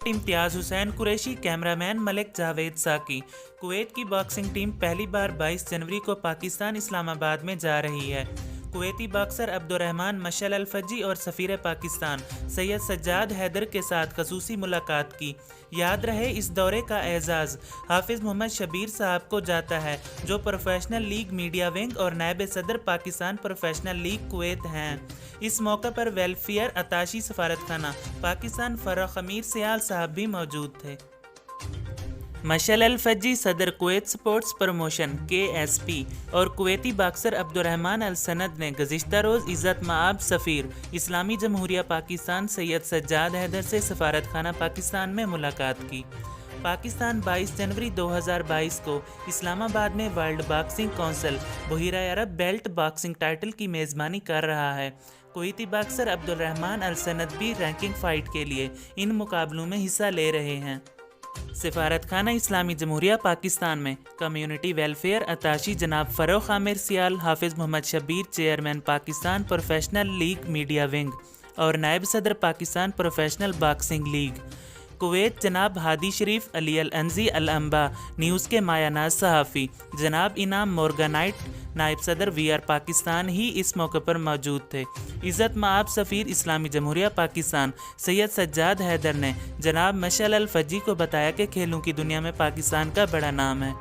इम्तियाज़ Hussain Qureshi, cameraman Malik Javed साकी। Kuwait की boxing team पहली बार 22 जनवरी को पाकिस्तान इस्लामाबाद में जा रही है। कुवैती बॉक्सर अब्दुर्रहमान मशअल अल-फज्जी और सफ़ीर पाकिस्तान सैयद सज्जाद हैदर के साथ खसूसी मुलाकात की। याद रहे, इस दौरे का एजाज़ हाफिज़ मोहम्मद शबीर साहब को जाता है, जो प्रोफेशनल लीग मीडिया विंग और नायब सदर पाकिस्तान प्रोफेशनल लीग कुवैत हैं। इस मौका पर वेलफेयर अताशी सफारत खाना पाकिस्तान फ़र्रुख अमीर सियाल साहब भी मौजूद थे। मशअल अल-फज्जी सदर कुवैत स्पोर्ट्स प्रमोशन KSP और कुवैती बॉक्सर अब्दुर्रहमान अल-सनद ने गुज़िश्ता रोज़ इज़्ज़त मआब सफ़ीर इस्लामी जमहूरिया पाकिस्तान सैयद सज्जाद हैदर से सफारत खाना पाकिस्तान में मुलाकात की। पाकिस्तान 22 जनवरी 2022 को इस्लामाबाद में वर्ल्ड बॉक्सिंग काउंसिल बहिरा अरब बेल्ट बॉक्सिंग टाइटल की मेज़बानी कर रहा है। कुवैती बॉक्सर अब्दुर्रहमान अल-सनद भी रैंकिंग फ़ाइट के लिए इन मुकाबलों में हिस्सा ले रहे हैं। सफारत खाना इस्लामी जमहूरिया पाकिस्तान में कम्युनिटी वेलफेयर अताशी जनाब Farrukh Amir Sial, Hafiz Muhammad Shabbir chairman Pakistan professional league media wing और नायब सदर Pakistan professional boxing league Kuwait जनाब Hadi Sharif Ali al-Anzi al-Anba, news के मायानाज सहाफ़ी जनाब इनाम मोर्गानाइट, नायब सदर VR पाकिस्तान ही इस मौके पर मौजूद थे। इज़्ज़त मआब सफ़ीर इस्लामी जमहूरिया पाकिस्तान सैयद सज्जाद हैदर ने जनाब मशअल अल-फज्जी को बताया कि खेलों की दुनिया में पाकिस्तान का बड़ा नाम है।